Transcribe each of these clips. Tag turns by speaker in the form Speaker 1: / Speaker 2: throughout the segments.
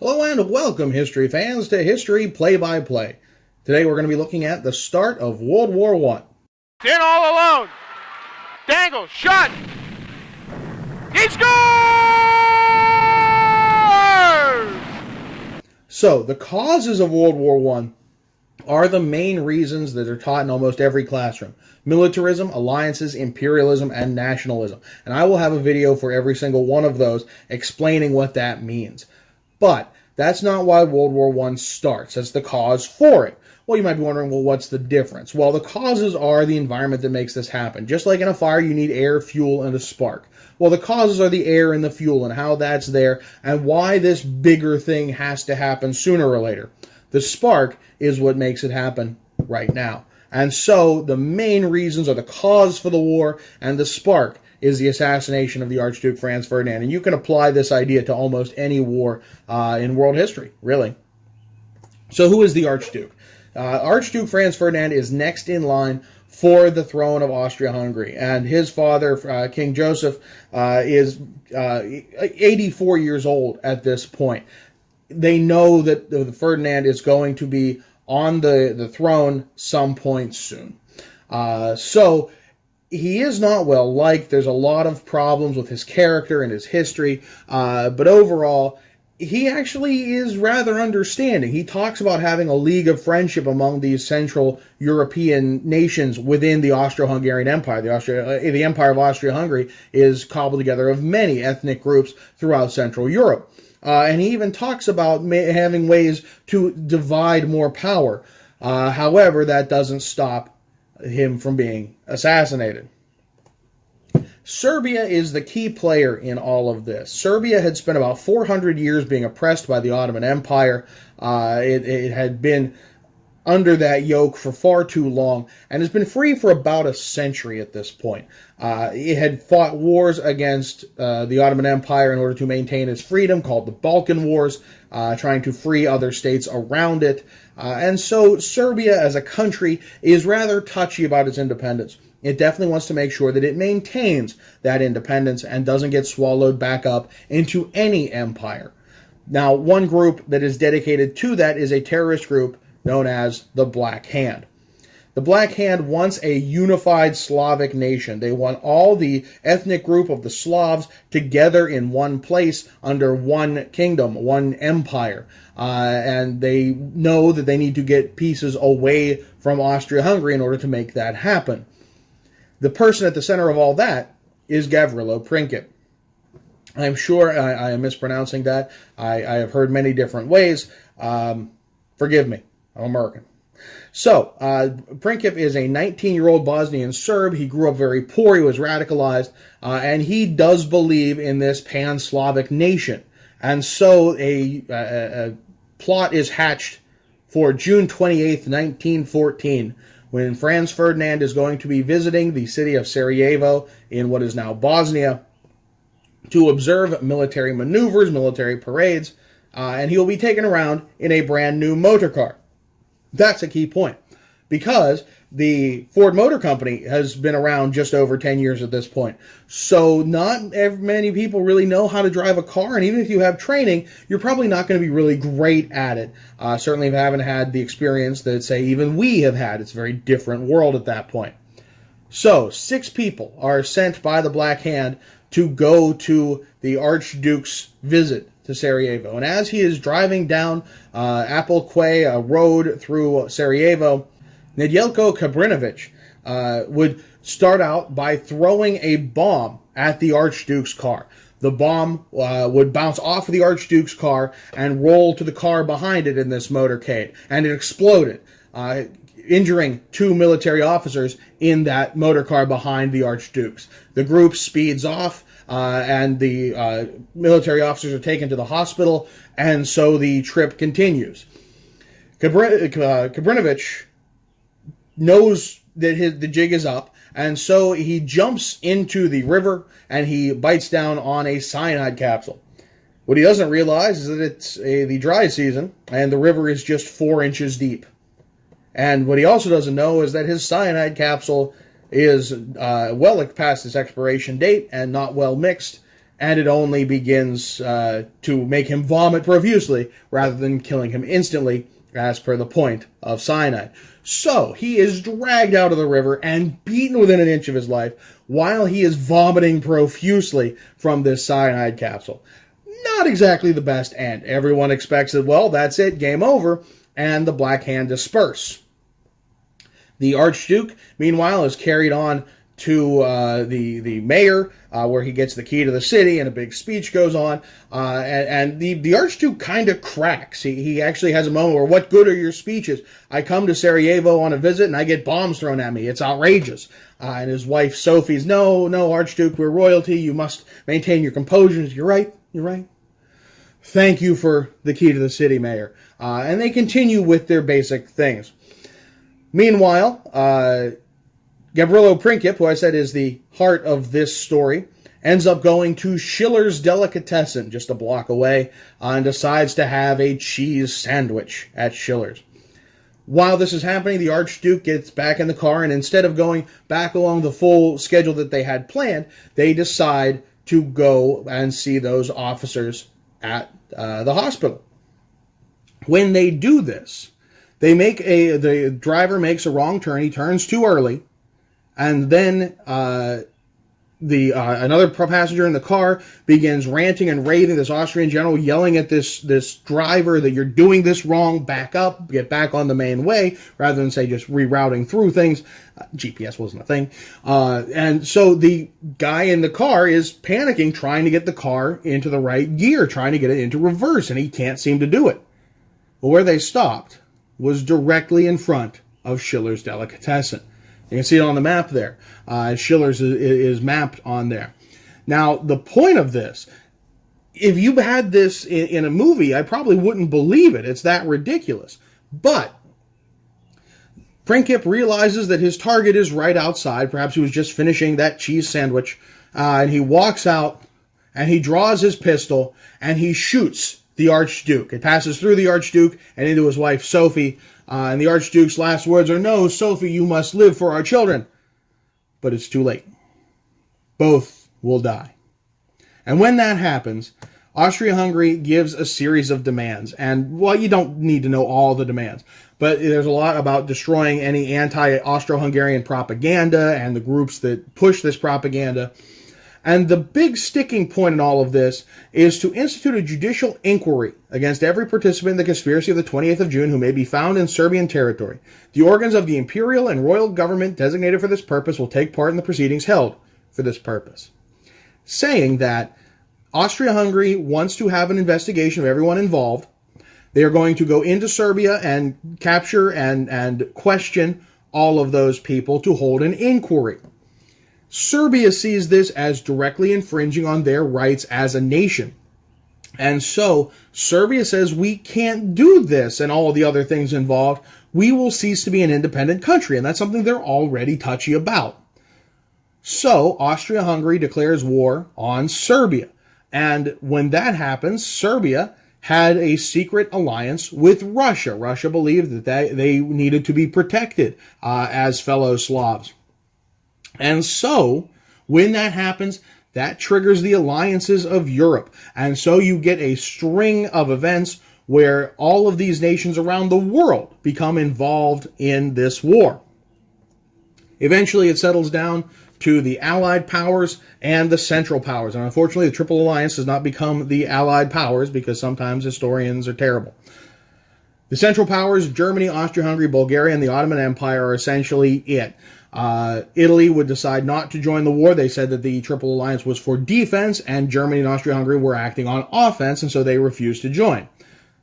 Speaker 1: Hello and welcome, history fans, to History Play-by-Play. Today we're going to be looking at the start of World War I.
Speaker 2: In all alone. Dangle, shot. He scores!
Speaker 1: So, the causes of World War I are the main reasons that are taught in almost every classroom. Militarism, alliances, imperialism, and nationalism. And I will have a video for every single one of those explaining what that means. But that's not why World War I starts. That's the cause for it. Well, you might be wondering, well, what's the difference? Well, the causes are the environment that makes this happen. Just like in a fire, you need air, fuel, and a spark. Well, the causes are the air and the fuel and how that's there and why this bigger thing has to happen sooner or later. The spark is what makes it happen right now. And so the main reasons are the cause for the war, and the spark is the assassination of the Archduke Franz Ferdinand. And you can apply this idea to almost any war in world history, really. So who is the Archduke? Archduke Franz Ferdinand is next in line for the throne of Austria-Hungary. And his father, King Joseph, is 84 years old at this point. They know that Ferdinand is going to be on the throne some point soon. So he is not well liked. There's a lot of problems with his character and his history. But overall, he actually is rather understanding. He talks about having a league of friendship among these Central European nations within the Austro-Hungarian Empire. The Empire of Austria-Hungary is cobbled together of many ethnic groups throughout Central Europe. And he even talks about having ways to divide more power. However, that doesn't stop him from being assassinated. Serbia is the key player in all of this. Serbia had spent about 400 years being oppressed by the Ottoman Empire. It had been under that yoke for far too long, and has been free for about a century at this point. It had fought wars against the Ottoman Empire in order to maintain its freedom, called the Balkan Wars, trying to free other states around it. And so Serbia as a country is rather touchy about its independence. It definitely wants to make sure that it maintains that independence and doesn't get swallowed back up into any empire. Now, one group that is dedicated to that is a terrorist group known as the Black Hand. The Black Hand wants a unified Slavic nation. They want all the ethnic group of the Slavs together in one place under one kingdom, one empire. And they know that they need to get pieces away from Austria-Hungary in order to make that happen. The person at the center of all that is Gavrilo Princip. I'm sure I am mispronouncing that. I have heard many different ways. Forgive me. I'm American. So, Princip is a 19-year-old Bosnian Serb. He grew up very poor. He was radicalized. And he does believe in this pan-Slavic nation. And so a plot is hatched for June 28th, 1914, when Franz Ferdinand is going to be visiting the city of Sarajevo in what is now Bosnia to observe military maneuvers, military parades, and he will be taken around in a brand new motor car. That's a key point, because the Ford Motor Company has been around just over 10 years at this point. So not many people really know how to drive a car, and even if you have training, you're probably not going to be really great at it. Certainly if you haven't had the experience that, say, even we have had. It's a very different world at that point. So 6 people are sent by the Black Hand to go to the Archduke's visit to Sarajevo. And as he is driving down Applequay, a road through Sarajevo, Nedjeljko Kabrinović would start out by throwing a bomb at the Archduke's car. The bomb would bounce off of the Archduke's car and roll to the car behind it in this motorcade, and it exploded, injuring 2 military officers in that motor car behind the Archduke's. The group speeds off, and the military officers are taken to the hospital, and so the trip continues. Kabrinović knows that the jig is up, and so he jumps into the river and he bites down on a cyanide capsule. What he doesn't realize is that it's the dry season and the river is just 4 inches deep. And what he also doesn't know is that his cyanide capsule is well past its expiration date and not well mixed, and it only begins to make him vomit profusely rather than killing him instantly, as per the point of cyanide. So he is dragged out of the river and beaten within an inch of his life while he is vomiting profusely from this cyanide capsule. Not exactly the best end. Everyone expects that, well, that's it, game over, and the Black Hand disperse. The Archduke, meanwhile, is carried on to the mayor, where he gets the key to the city, and a big speech goes on. And the Archduke kind of cracks. He actually has a moment where, what good are your speeches? I come to Sarajevo on a visit, and I get bombs thrown at me. It's outrageous. And his wife, Sophie's, no, Archduke, we're royalty. You must maintain your composure. You're right. Thank you for the key to the city, mayor. And they continue with their basic things. Meanwhile, Gavrilo Princip, who I said is the heart of this story, ends up going to Schiller's Delicatessen, just a block away, and decides to have a cheese sandwich at Schiller's. While this is happening, the Archduke gets back in the car, and instead of going back along the full schedule that they had planned, they decide to go and see those officers at the hospital. When they do this, the driver makes a wrong turn. He turns too early, and then another passenger in the car begins ranting and raving. This Austrian general yelling at this driver that you're doing this wrong. Back up, get back on the main way, rather than say just rerouting through things. GPS wasn't a thing, and so the guy in the car is panicking, trying to get the car into the right gear, trying to get it into reverse, and he can't seem to do it. Well, where they stopped was directly in front of Schiller's Delicatessen. You can see it on the map there. Schiller's is mapped on there. Now, the point of this, if you had this in a movie, I probably wouldn't believe it. It's that ridiculous. But Princip realizes that his target is right outside. Perhaps he was just finishing that cheese sandwich. And he walks out, and he draws his pistol, and he shoots the Archduke. It passes through the Archduke and into his wife, Sophie. And the Archduke's last words are, "No, Sophie, you must live for our children." But it's too late. Both will die. And when that happens, Austria-Hungary gives a series of demands. And, well, you don't need to know all the demands. But there's a lot about destroying any anti-Austro-Hungarian propaganda and the groups that push this propaganda. And the big sticking point in all of this is to institute a judicial inquiry against every participant in the conspiracy of the 28th of June who may be found in Serbian territory. The organs of the imperial and royal government designated for this purpose will take part in the proceedings held for this purpose. Saying that Austria-Hungary wants to have an investigation of everyone involved. They are going to go into Serbia and capture and question all of those people to hold an inquiry. Serbia sees this as directly infringing on their rights as a nation. And so Serbia says, we can't do this and all the other things involved. We will cease to be an independent country. And that's something they're already touchy about. So Austria-Hungary declares war on Serbia. And when that happens, Serbia had a secret alliance with Russia. Russia believed that they needed to be protected as fellow Slavs. And so, when that happens, that triggers the alliances of Europe. And so you get a string of events where all of these nations around the world become involved in this war. Eventually, it settles down to the Allied powers and the Central powers. And unfortunately, the Triple Alliance does not become the Allied powers because sometimes historians are terrible. The Central powers, Germany, Austria-Hungary, Bulgaria, and the Ottoman Empire are essentially it. Italy would decide not to join the war. They said that the Triple Alliance was for defense, and Germany and Austria-Hungary were acting on offense, and so they refused to join.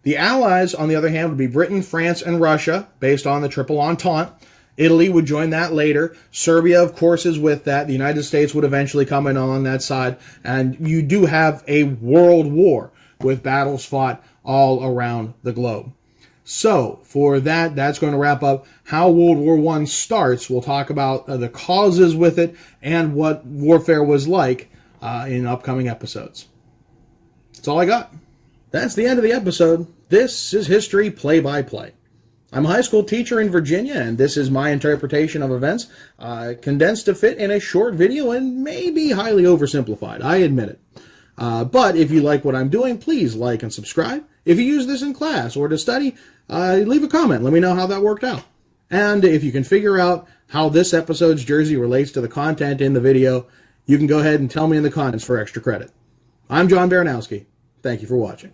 Speaker 1: The Allies, on the other hand, would be Britain, France, and Russia, based on the Triple Entente. Italy would join that later. Serbia, of course, is with that. The United States would eventually come in on that side. And you do have a world war with battles fought all around the globe. So, for that's going to wrap up how World War I starts. We'll talk about the causes with it and what warfare was like in upcoming episodes. That's all I got. That's the end of the episode. This is History Play-by-Play. I'm a high school teacher in Virginia, and this is my interpretation of events, condensed to fit in a short video and maybe highly oversimplified. I admit it. But if you like what I'm doing, please like and subscribe. If you use this in class or to study, leave a comment. Let me know how that worked out. And if you can figure out how this episode's jersey relates to the content in the video, you can go ahead and tell me in the comments for extra credit. I'm John Baranowski. Thank you for watching.